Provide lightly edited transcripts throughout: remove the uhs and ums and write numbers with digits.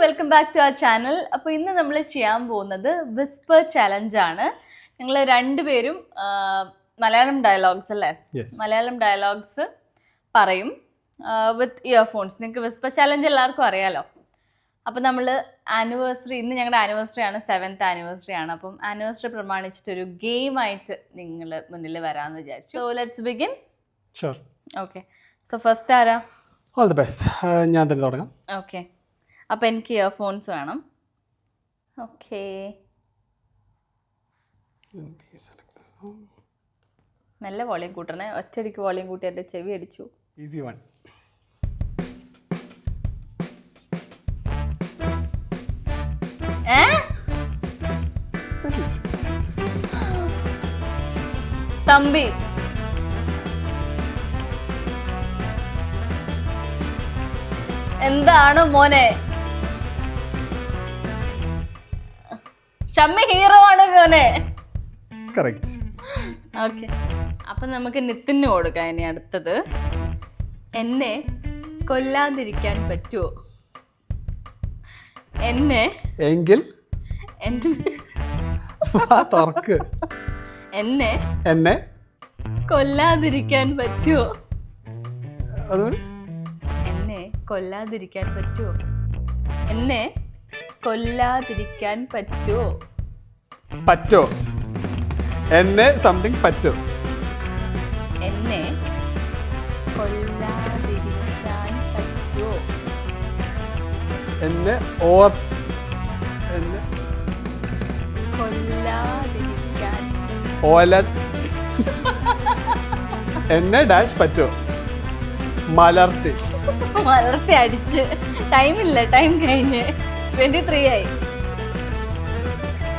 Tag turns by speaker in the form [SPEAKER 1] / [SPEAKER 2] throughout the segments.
[SPEAKER 1] Welcome back to our channel. അപ്പോൾ ഇന്ന് നമ്മൾ ചെയ്യാൻ പോകുന്നത് വിസ്പർ ചലഞ്ച് ആണ്. ഞങ്ങൾ രണ്ടുപേരും മലയാളം ഡയലോഗ്സ് അല്ലേ, മലയാളം ഡയലോഗ്സ് പറയും വിത്ത് ഇയർഫോൺസ്. നിങ്ങൾക്ക് വിസ്പർ ചലഞ്ച് എല്ലാവർക്കും അറിയാലോ. അപ്പോൾ നമ്മൾ ആനിവേഴ്സറി, ഇന്ന് ഞങ്ങളുടെ ആനിവേഴ്സറി ആണ്, 7th ആനിവേഴ്സറി ആണ്. അപ്പം ആനിവേഴ്സറി പ്രമാണിച്ചിട്ടൊരു ഗെയിമായിട്ട് നിങ്ങൾ മുന്നിൽ വരാമെന്ന് വിചാരിച്ചു. So let's begin.
[SPEAKER 2] Sure.
[SPEAKER 1] Okay, so first ആരാ?
[SPEAKER 2] All the best. ഞാൻ തന്നെ തുടങ്ങാം.
[SPEAKER 1] ഓക്കെ, അപ്പോൾ എനിക്ക് ഇയർഫോൺസ് വേണം. ഓക്കെ, മെല്ലെ വോളിയം കൂട്ടണേ. ഒറ്റയടിക്ക് വോളിയം കൂട്ടി എൻ്റെ ചെവി അടിച്ചു.
[SPEAKER 2] Easy one.
[SPEAKER 1] തമ്പി, എന്താണ് മോനെ? ഷമ്മി ഹീറോ ആണ് മോനെ.
[SPEAKER 2] കറക്റ്റ്.
[SPEAKER 1] ഓക്കെ, അപ്പൊ നമുക്ക് നിത്തിന് കൊടുക്കാം. ഇനി അടുത്തത്, എന്നെ കൊല്ലാതിരിക്കാൻ പറ്റുമോ? എന്നെ
[SPEAKER 2] എങ്കിൽ തുറക്ക്.
[SPEAKER 1] എന്നെ
[SPEAKER 2] എന്നെ
[SPEAKER 1] കൊല്ലാതിരിക്കാൻ പറ്റുമോ?
[SPEAKER 2] അതുപോലെ
[SPEAKER 1] എന്നെ കൊല്ലാതിരിക്കാൻ പറ്റുമോ? എന്നെ കൊല്ലാതിരിക്കാൻ പറ്റുമോ?
[SPEAKER 2] പറ്റോ. എന്നെ സംതിങ് പറ്റോ.
[SPEAKER 1] എന്നെ കൊല്ലാതിരിക്കാൻ പറ്റുമോ?
[SPEAKER 2] എന്നെ എന്നെ
[SPEAKER 1] കൊല്ലാതിരിക്കാൻ
[SPEAKER 2] എന്നെ ഡാഷ് പറ്റോ. മലർത്തി
[SPEAKER 1] അടിച്ച്. ടൈമില്ല, ടൈം കഴിഞ്ഞ്. 23 ആയി.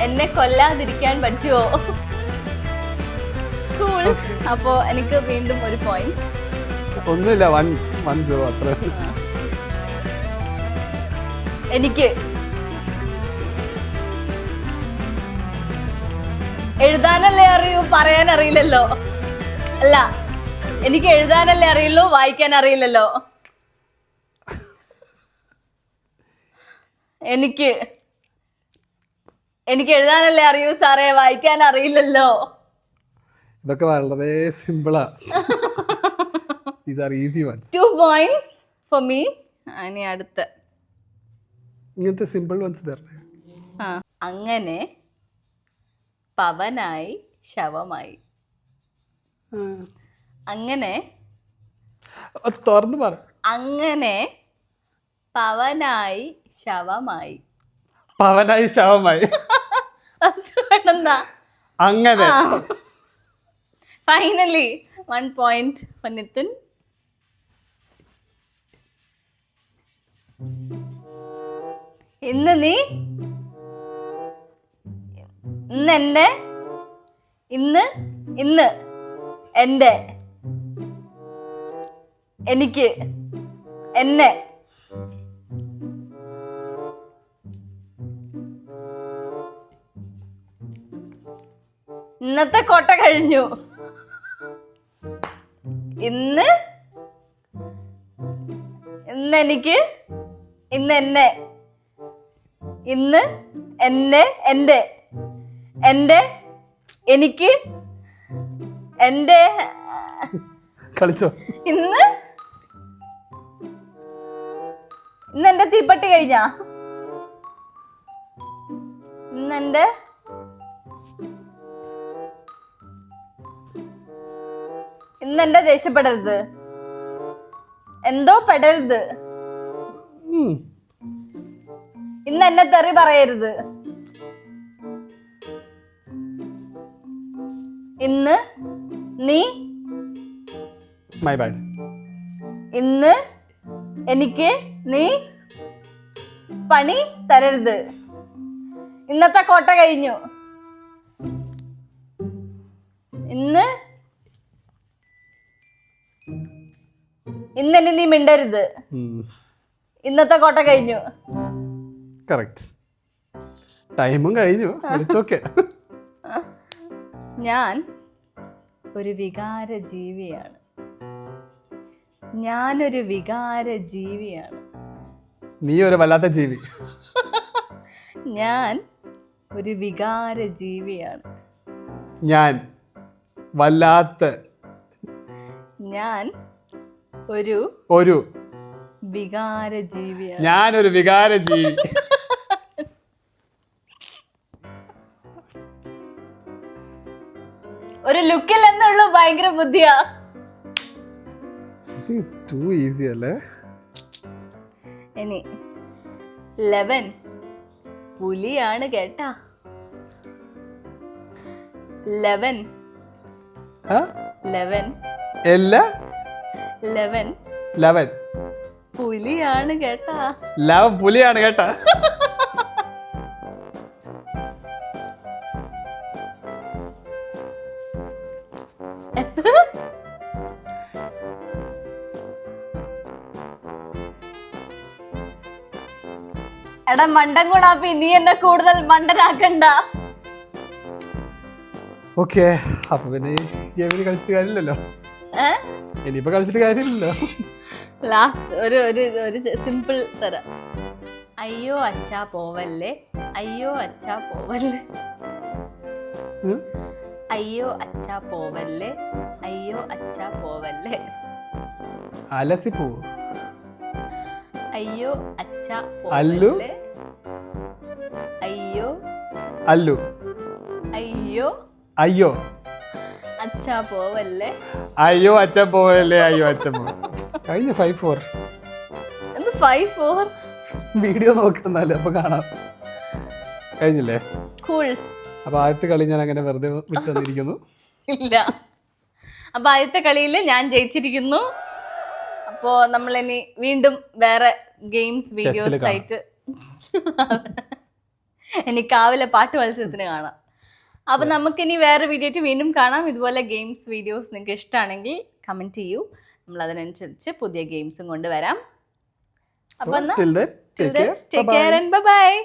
[SPEAKER 1] എന്നെ കൊല്ലാതിരിക്കാൻ പറ്റുമോ? കൂൾ. അപ്പോ എനിക്ക് വീണ്ടും ഒരു പോയിന്റ്.
[SPEAKER 2] ഒന്നുമില്ല, 1-0 അത്ര.
[SPEAKER 1] എനിക്ക് എഴുതാനല്ലേ അറിയൂ, പറയാൻ അറിയില്ലല്ലോ. അല്ല, എനിക്ക് എഴുതാനല്ലേ അറിയുള്ളൂ, വായിക്കാൻ അറിയില്ലല്ലോ. എനിക്ക് എഴുതാനല്ലേ അറിയൂ സാറേ, വായിക്കാൻ അറിയില്ലല്ലോ.
[SPEAKER 2] ഇതൊക്കെ വളരെ സിമ്പിളാ. These are easy ones.
[SPEAKER 1] 2 points for me. ഇനി അടുത്ത
[SPEAKER 2] ഇങ്ങനത്തെ സിമ്പിൾ വൺസ് തരണേ.
[SPEAKER 1] അങ്ങനെ പവനായി ശവമായി. അങ്ങനെ
[SPEAKER 2] തുറന്ന് പറ.
[SPEAKER 1] അങ്ങനെ പവനായി ശവമായി.
[SPEAKER 2] പവനായി ശവമായി.
[SPEAKER 1] ഫസ്റ്റ് വേണമെന്താ?
[SPEAKER 2] അങ്ങനെ.
[SPEAKER 1] Finally 1 point for Nithin. ഇന്ന് നീ എന്റെ ഇന്ന് എന്റെ എനിക്ക് എന്നെ ഇന്നത്തെ കോട്ട കഴിഞ്ഞു. ഇന്ന് എനിക്ക് ഇന്ന് എന്നെ ഇന്ന് എന്നെ എന്റെ എന്റെ എനിക്ക് എന്റെ
[SPEAKER 2] കളിച്ചോ.
[SPEAKER 1] ഇന്ന് എന്റെ തീപ്പട്ടി കഴിഞ്ഞാ. ഇന്ന് എന്റെ ദേഷ്യപ്പെടരുത്, എന്തോ പെടരുത്. ഇന്ന് എന്നെ തെറി പറയരുത്. ഇന്ന് നീ
[SPEAKER 2] മൈ ബാഡ്.
[SPEAKER 1] ഇന്ന് എനിക്ക് നീ പണി തരരുത്. ഇന്നത്തെ കോട്ട കഴിഞ്ഞു. ഇന്ന് എന്നെ നീ മിണ്ടരുത്. ഇന്നത്തെ കോട്ട കഴിഞ്ഞു.
[SPEAKER 2] കറക്റ്റ്. ടൈമും കഴിഞ്ഞു.
[SPEAKER 1] ഞാൻ ഒരു വികാര ജീവിയാണ്. ഞാനൊരു വികാര ജീവിയാണ്.
[SPEAKER 2] നീ ഒരു വല്ലാത്ത ജീവി.
[SPEAKER 1] ഞാൻ ഒരു വികാര ജീവിയാണ്.
[SPEAKER 2] ഞാൻ വല്ലാത്ത.
[SPEAKER 1] ഞാൻ ഒരു
[SPEAKER 2] ഒരു
[SPEAKER 1] വികാര ജീവിയാണ്.
[SPEAKER 2] ഞാനൊരു വികാര ജീവി.
[SPEAKER 1] ഒരു ലുക്കിൽ എന്നുള്ളൂ, ഭയങ്കര ബുദ്ധിയാ.
[SPEAKER 2] It's too easy അല്ലേ?
[SPEAKER 1] ഇനി 11 പുലിയാണ് കേട്ടാ. 11
[SPEAKER 2] എല്ലാ
[SPEAKER 1] 11 പുലിയാണ് കേട്ടാ.
[SPEAKER 2] പുലിയാണ് കേട്ടാ.
[SPEAKER 1] എടാ മണ്ടൻ കൂടാപ്പി, നീ എന്നെ കൂടുതൽ മണ്ടനാക്കണ്ട.
[SPEAKER 2] ഓക്കെ, അപ്പൊ പിന്നെ ഗെയിമിന് കളിച്ചിട്ട് കാര്യമില്ലല്ലോ. ഇനിയിപ്പോ കളിച്ചിട്ട് കാര്യമില്ലല്ലോ.
[SPEAKER 1] ലാസ്റ്റ് ഒരു സിമ്പിൾ തരാം. അയ്യോ അച്ഛാ പോവല്ലേ, അയ്യോ അച്ഛാ പോവല്ലേ, അയ്യോ അച്ഛാ പോവല്ലേ, അയ്യോ അച്ഛാ പോവല്ലേ.
[SPEAKER 2] അലസി പോവോ?
[SPEAKER 1] അയ്യോ അച്ഛാ
[SPEAKER 2] അല്ലു
[SPEAKER 1] പോവല്ലേ, അയ്യോ
[SPEAKER 2] അല്ലു
[SPEAKER 1] അയ്യോ
[SPEAKER 2] അയ്യോ
[SPEAKER 1] അച്ഛാ പോവല്ലേ,
[SPEAKER 2] അയ്യോ അച്ഛൻ പോവല്ലേ, അയ്യോ അച്ഛൻ പോവ. കഴിഞ്ഞ 5-4.
[SPEAKER 1] എന്ത് 5-4?
[SPEAKER 2] വീഡിയോ നോക്കുന്നാലേ അപ്പൊ കാണാം. കഴിഞ്ഞില്ലേ?
[SPEAKER 1] കൂൾ.
[SPEAKER 2] അപ്പൊ ആദ്യത്തെ കളി ഞാൻ അങ്ങനെ വെറുതെ വിട്ടുവന്നിരിക്കുന്നു.
[SPEAKER 1] ഇല്ല, അപ്പൊ ആദ്യത്തെ കളിയിൽ ഞാൻ ജയിച്ചിരിക്കുന്നു. അപ്പോ നമ്മളിനി വീണ്ടും വേറെ ഗെയിംസ് വീഡിയോസ് ആയിട്ട് എനിക്ക് കാവിലെ പാട്ട് മത്സരത്തിന് കാണാം. അപ്പൊ നമുക്കിനി വേറെ വീഡിയോ ആയിട്ട് വീണ്ടും കാണാം. ഇതുപോലെ ഗെയിംസ് വീഡിയോസ് നിങ്ങൾക്ക് ഇഷ്ടമാണെങ്കിൽ കമന്റ് ചെയ്യൂ, നമ്മൾ അതിനനുസരിച്ച് പുതിയ ഗെയിംസും കൊണ്ടുവരാം. അപ്പൊ
[SPEAKER 2] Till then, take care.
[SPEAKER 1] Take care and bye bye.